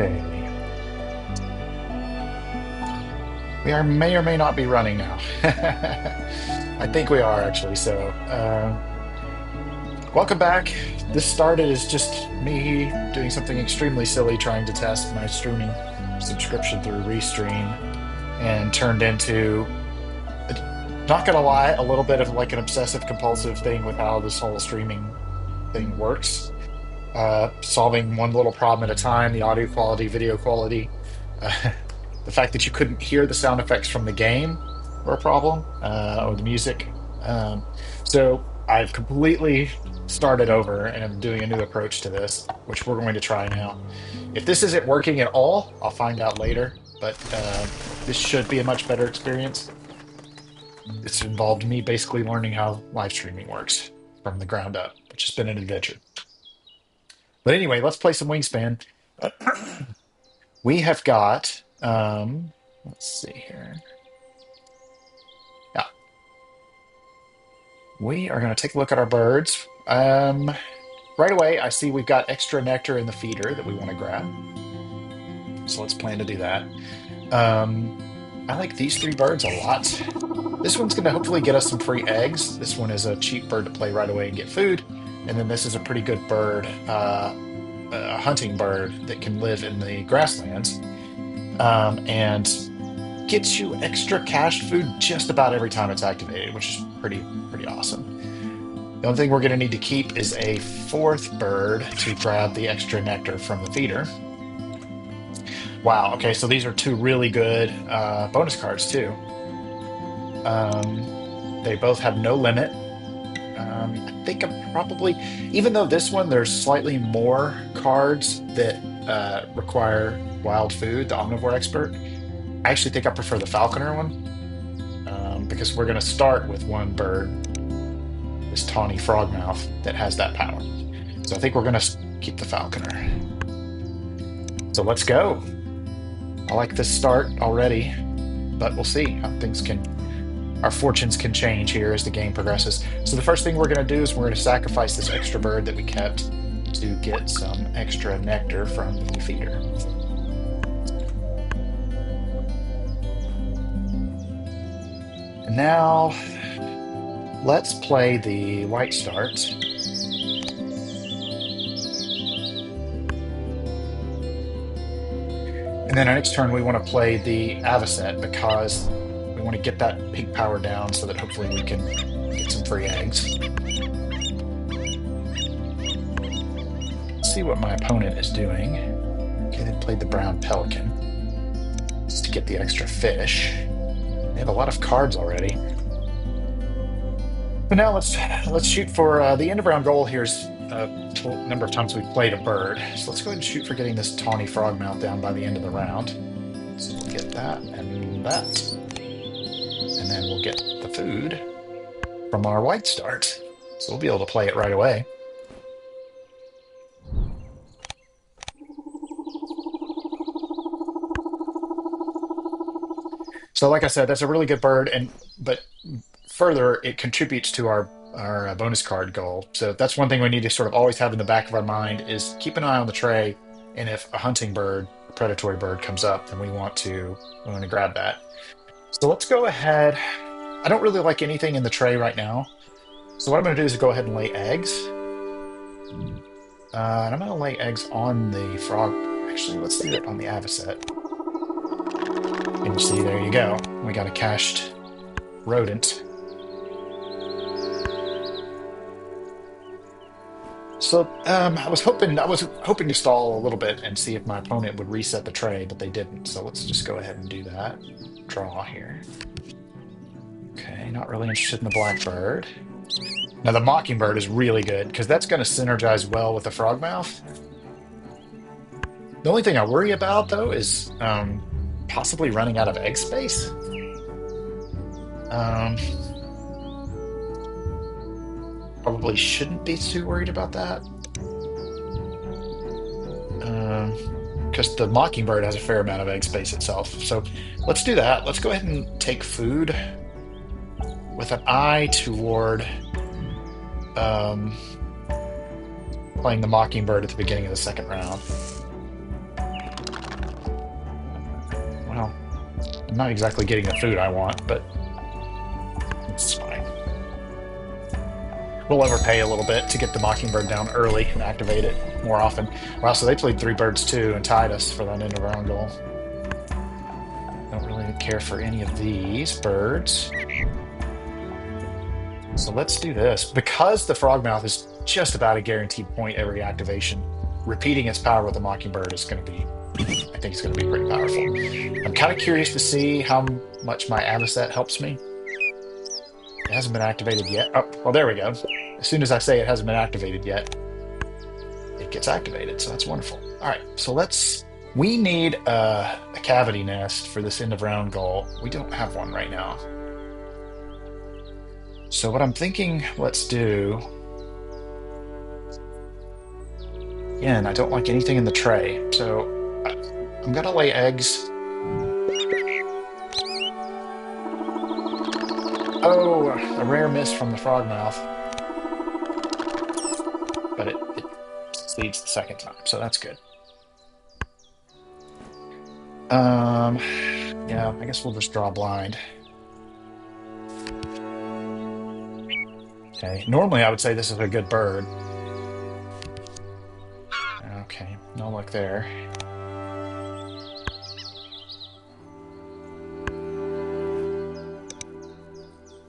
Okay, we are may or may not be running now. I think we are actually. Welcome back. This started as just me doing something extremely silly, trying to test my streaming subscription through Restream, and turned into, not gonna lie, a little bit of like an obsessive compulsive thing with how this whole streaming thing works. Solving one little problem at a time, the audio quality, video quality. Uh, the fact that you couldn't hear the sound effects from the game were a problem, or the music. So I've completely started over and I'm doing a new approach to this, which we're going to try now. If this isn't working at all, I'll find out later, but this should be a much better experience. It's involved me basically learning how live streaming works from the ground up, which has been an adventure. But anyway, let's play some Wingspan. We have got, let's see here. Yeah, we are going to take a look at our birds. Right away, I see we've got extra nectar in the feeder that we want to grab. So let's plan to do that. Um, I like these three birds a lot. This one's going to hopefully get us some free eggs. This one is a cheap bird to play right away and get food. And then this is a pretty good bird, a hunting bird that can live in the grasslands, and gets you extra cash food just about every time it's activated, which is pretty awesome. The only thing we're going to need to keep is a fourth bird to grab the extra nectar from the feeder. Wow. Okay, so these are two really good bonus cards too. They both have no limit. I think I'm probably, even though this one there's slightly more cards that require wild food, the omnivore expert. I actually think I prefer the falconer one, because we're going to start with one bird, this tawny frogmouth, that has that power. So I think we're going to keep the falconer. So let's go. I like this start already, but we'll see how our fortunes can change here as the game progresses. So the first thing we're going to do is we're going to sacrifice this extra bird that we kept to get some extra nectar from the feeder. And now let's play the white start. And then our next turn, we want to play the avocet because we want to get that pink power down so that hopefully we can get some free eggs. Let's see what my opponent is doing. Okay, they played the brown pelican. Just to get the extra fish. They have a lot of cards already. So now let's shoot for the end of round goal. Here's total number of times we've played a bird. So let's go ahead and shoot for getting this tawny frogmouth down by the end of the round. So we'll get that and that. And then we'll get the food from our white start. So we'll be able to play it right away. So like I said, that's a really good bird, but further, it contributes to our bonus card goal. So that's one thing we need to sort of always have in the back of our mind is keep an eye on the tray, and if a hunting bird, a predatory bird comes up, then we want to grab that. So let's go ahead. I don't really like anything in the tray right now. So what I'm going to do is go ahead and lay eggs. And I'm going to lay eggs on the frog. Actually, let's do it on the avocet. And you see, there you go. We got a cached rodent. So I was hoping to stall a little bit and see if my opponent would reset the tray, but they didn't. So let's just go ahead and do that. Draw here. Okay, not really interested in the blackbird. Now the mockingbird is really good because that's going to synergize well with the frogmouth. The only thing I worry about though is possibly running out of egg space. Probably shouldn't be too worried about that. Because the mockingbird has a fair amount of egg space itself. So let's do that. Let's go ahead and take food with an eye toward playing the mockingbird at the beginning of the second round. I'm not exactly getting the food I want, but it's fine. We'll overpay a little bit to get the mockingbird down early and activate it more often. Wow, so they played three birds too and tied us for that end of round goal. Don't really care for any of these birds. So let's do this. Because the frogmouth is just about a guaranteed point every activation, repeating its power with the mockingbird is going to be, I think it's going to be pretty powerful. I'm kind of curious to see how much my Avocet helps me. It hasn't been activated yet. Oh, well, there we go. As soon as I say it hasn't been activated yet, it gets activated. So that's wonderful. All right, so we need a cavity nest for this end of round goal. We don't have one right now. So what I'm thinking, let's do, again, I don't like anything in the tray. So I'm gonna lay eggs. Oh, a rare miss from the frogmouth, but it succeeds the second time, so that's good. Yeah, I guess we'll just draw blind. Okay, normally I would say this is a good bird. Okay, no luck there.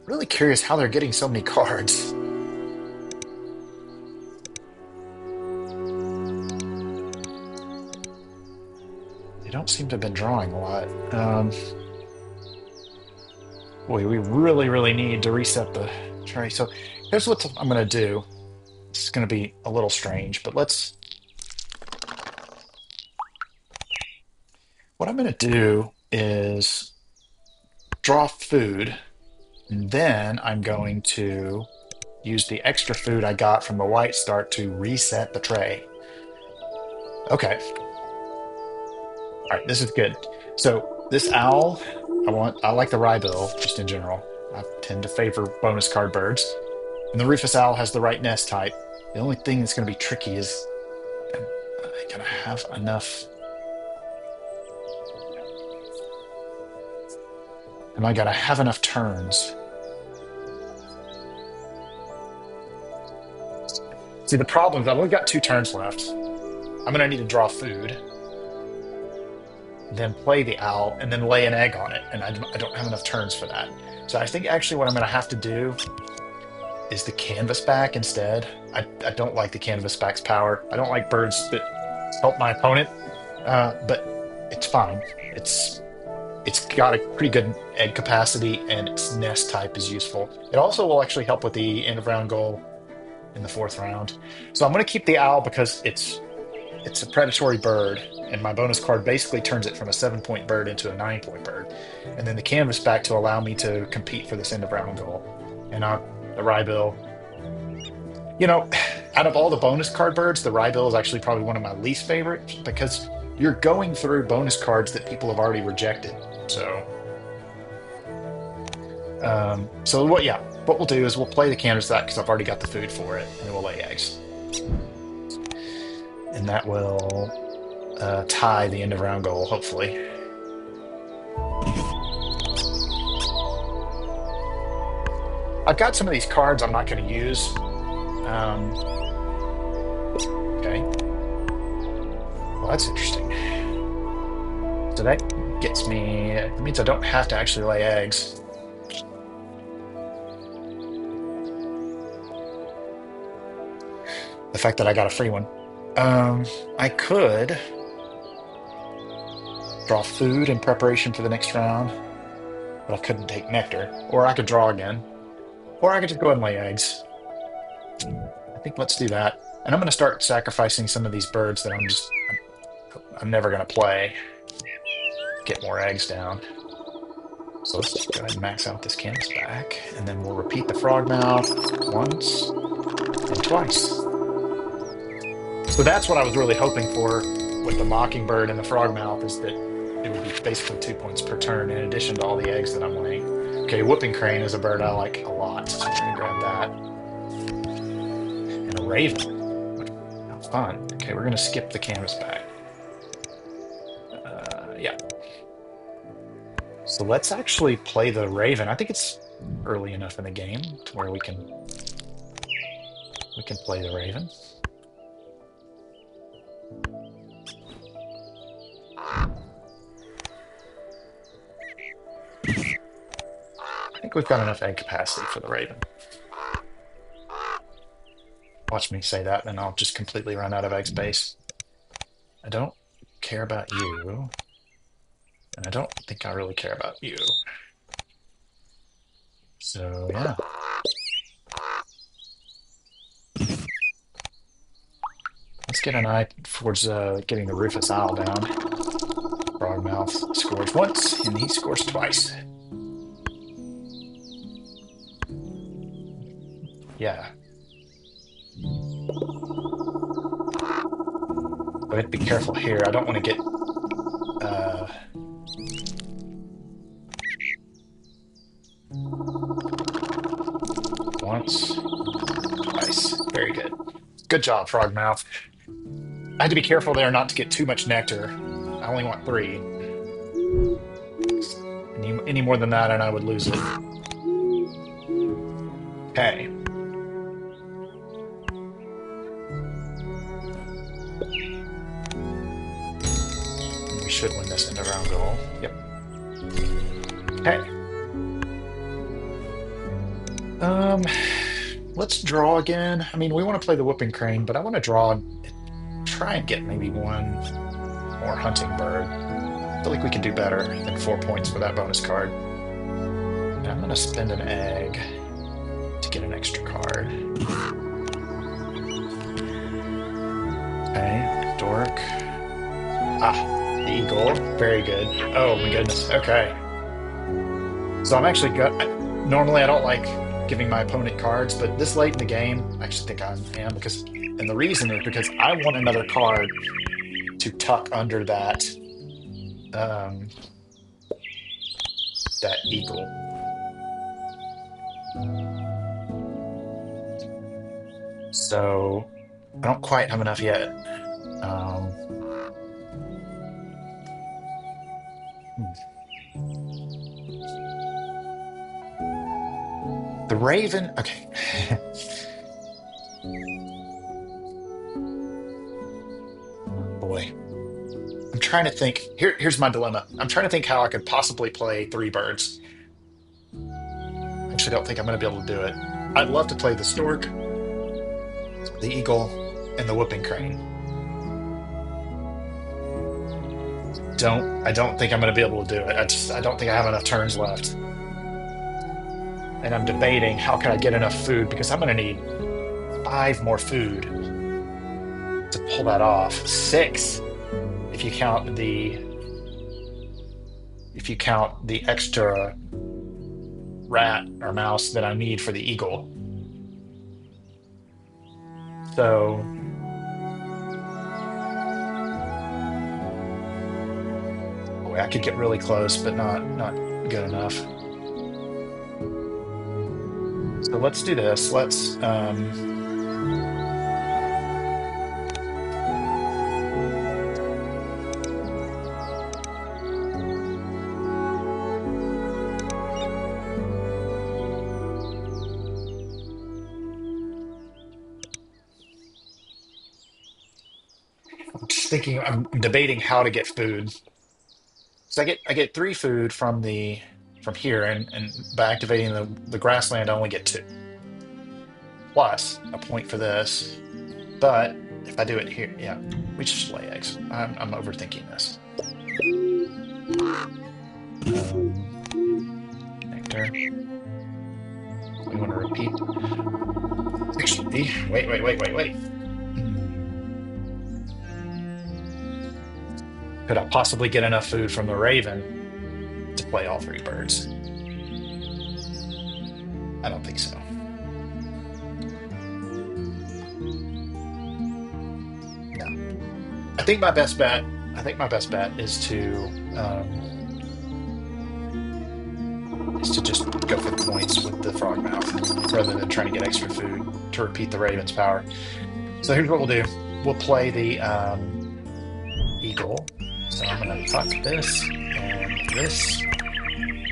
Really curious how they're getting so many cards. They don't seem to have been drawing a lot. Boy, we really, really need to reset the tray. So here's what I'm going to do. It's going to be a little strange, but what I'm going to do is draw food, and then I'm going to use the extra food I got from the white start to reset the tray. Okay. All right, this is good. So this owl, I like the ryebill just in general. I tend to favor bonus card birds. And the rufous owl has the right nest type. The only thing that's going to be tricky is am I going to have enough? Am I going to have enough turns? See, the problem is I've only got 2 turns left. I'm going to need to draw food, then play the owl, and then lay an egg on it. And I don't have enough turns for that. So I think actually what I'm going to have to do is the canvas back instead. I don't like the canvas back's power. I don't like birds that help my opponent, but it's fine. It's got a pretty good egg capacity, and its nest type is useful. It also will actually help with the end of round goal in the 4th round. So I'm going to keep the owl because it's a predatory bird, and my bonus card basically turns it from a 7-point bird into a 9-point bird. And then the canvas back to allow me to compete for this end of round goal. And the ryebill. You know, out of all the bonus card birds, the ryebill is actually probably one of my least favorite because you're going through bonus cards that people have already rejected. So what we'll do is we'll play the canvas back because I've already got the food for it, and then we'll lay eggs. And that will tie the end of round goal, hopefully. I've got some of these cards I'm not going to use. Okay. Well, that's interesting. So that gets me, it means I don't have to actually lay eggs. The fact that I got a free one. I could draw food in preparation for the next round, but I couldn't take nectar. Or I could draw again. Or I could just go ahead and lay eggs. I think let's do that. And I'm going to start sacrificing some of these birds that I'm never going to play. Get more eggs down. So let's just go ahead and max out this canvas back, and then we'll repeat the frogmouth once and twice. So that's what I was really hoping for with the mockingbird and the frogmouth, is that it would be basically 2 points per turn in addition to all the eggs that I'm laying. Okay, whooping crane is a bird I like a lot, so I'm going to grab that. And a raven. How fun. Okay, we're going to skip the canvas back. Yeah. So So let's actually play the Raven. I think it's early enough in the game to where we can play the Raven. I think we've got enough egg capacity for the Raven. Watch me say that, and I'll just completely run out of egg space. I don't care about you, and I don't think I really care about you. So yeah. Let's get an eye towards getting the Rufus Isle down. Frogmouth scores once, and he scores twice. Yeah. But I have to be careful here. I don't want to get uh, once, twice. Very good. Good job, Frogmouth. I had to be careful there not to get too much nectar. I only want 3. Any more than that, and I would lose it. Okay. We should win this end of round goal. Yep. Okay. Let's draw again. I mean, we want to play the Whooping Crane, but I want to try and get maybe one more hunting bird. I feel like we can do better than 4 points for that bonus card. And I'm going to spend an egg to get an extra card. Okay, Dork. Ah, the Eagle. Very good. Oh my goodness. Okay. So I'm actually good. Normally I don't like giving my opponent cards, but this late in the game, I actually think I am and the reason is because I want another card to tuck under that eagle. So I don't quite have enough yet. The Raven. Okay. Boy. I'm trying to think. Here's my dilemma. I'm trying to think how I could possibly play 3 birds. I actually don't think I'm going to be able to do it. I'd love to play the Stork, the Eagle, and the Whooping Crane. I don't think I'm going to be able to do it. I don't think I have enough turns left. And I'm debating how can I get enough food because I'm going to need 5 more food to pull that off. 6 if you count the extra rat or mouse that I need for the eagle. So boy, I could get really close, but not good enough. So let's do this. Let's I'm debating how to get food. So I get 3 food from here, and by activating the grassland, I only get 2 plus a point for this. But if I do it here, yeah, we just lay eggs. I'm overthinking this. Nectar. We want to repeat. Actually, wait. Could I possibly get enough food from the Raven to play all 3 birds? I don't think so. No. I think my best bet is to just go for the points with the Frogmouth rather than trying to get extra food to repeat the Raven's power. So here's what we'll do. We'll play the Eagle. So I'm going to tuck this and this.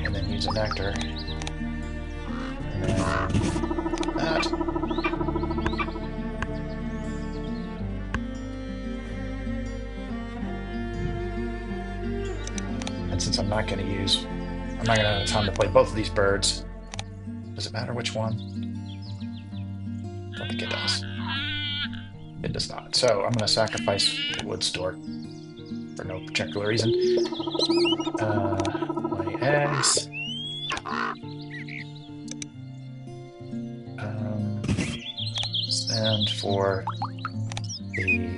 and then use a nectar, and then that. And since I'm not going to have time to play both of these birds. Does it matter which one? Don't think it does. It does not. So I'm going to sacrifice the wood store for no particular reason. Lay eggs. Um, and for the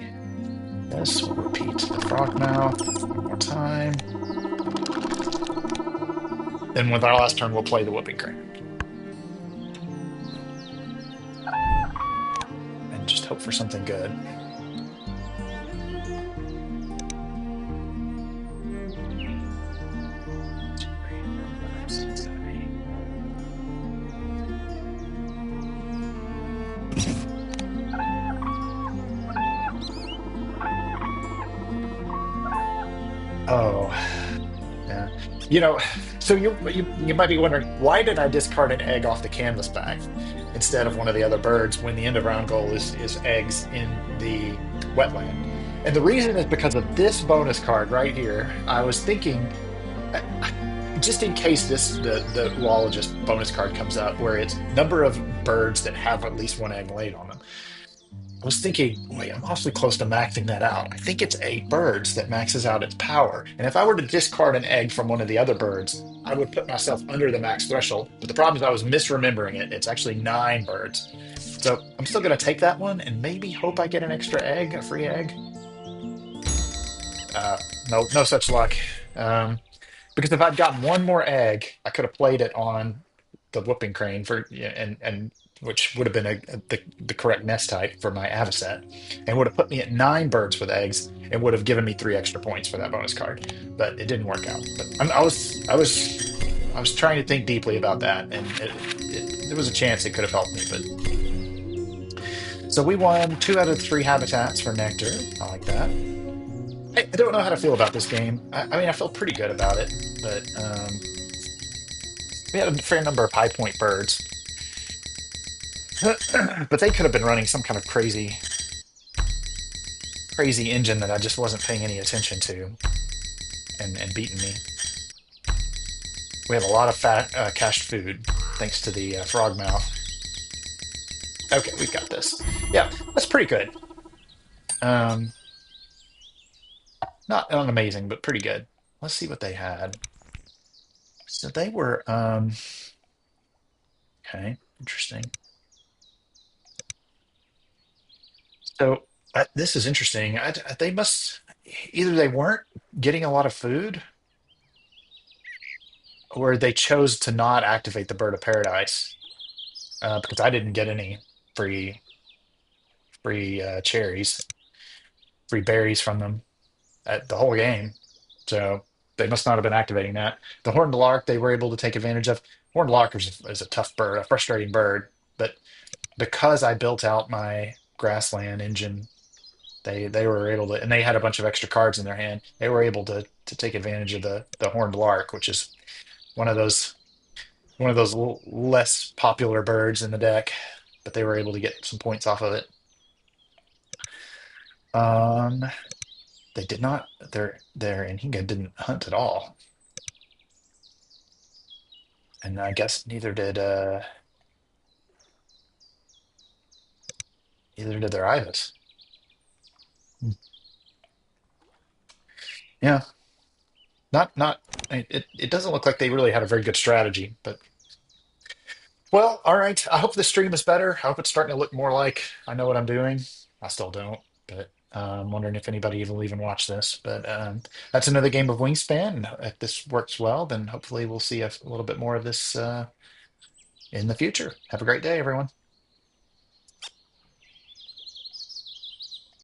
this, we'll repeat the frog mouth one more time. Then with our last turn, we'll play the whooping crane and just hope for something good. Oh, yeah. You know, so you might be wondering, why did I discard an egg off the canvas back instead of one of the other birds when the end of round goal is eggs in the wetland? And the reason is because of this bonus card right here. I was thinking, just in case the zoologist bonus card comes up where it's number of birds that have at least one egg laid on them. I was thinking, wait, I'm awfully close to maxing that out. I think it's 8 birds that maxes out its power. And if I were to discard an egg from one of the other birds, I would put myself under the max threshold. But the problem is I was misremembering it. It's actually 9 birds. So I'm still going to take that one and maybe hope I get an extra egg, a free egg. No, no such luck. Um, because if I'd gotten one more egg, I could have played it on the whooping crane for yeah, and which would have been the correct nest type for my avocet, and would have put me at 9 birds with eggs and would have given me 3 extra points for that bonus card. But it didn't work out. But I was trying to think deeply about that, and there was a chance it could have helped me. But so we won 2 out of 3 habitats for nectar. I like that. I don't know how to feel about this game. I mean, I feel pretty good about it, but we had a fair number of high point birds, but they could have been running some kind of crazy engine that I just wasn't paying any attention to and beating me. We have a lot of fat cached food thanks to the frog mouth. Okay, we've got this. Yeah, that's pretty good. Um, not amazing, but pretty good. Let's see what they had. So they were okay, interesting. So this is interesting. They must either they weren't getting a lot of food, or they chose to not activate the bird of paradise because I didn't get any free cherries, free berries from them at the whole game. So they must not have been activating that. The horned lark they were able to take advantage of. Horned lark is a tough bird, a frustrating bird, but because I built out my grassland engine, they were able to, and they had a bunch of extra cards in their hand. They were able to take advantage of the horned lark, which is one of those less popular birds in the deck, but they were able to get some points off of it. Um, they did not. Their Inhiga didn't hunt at all, and I guess neither did their Ibis. Yeah, not. It doesn't look like they really had a very good strategy, but well, all right. I hope the stream is better. I hope it's starting to look more like I know what I'm doing. I still don't, but I'm wondering if anybody will even watch this. But that's another game of Wingspan. If this works well, then hopefully we'll see a little bit more of this in the future. Have a great day, everyone.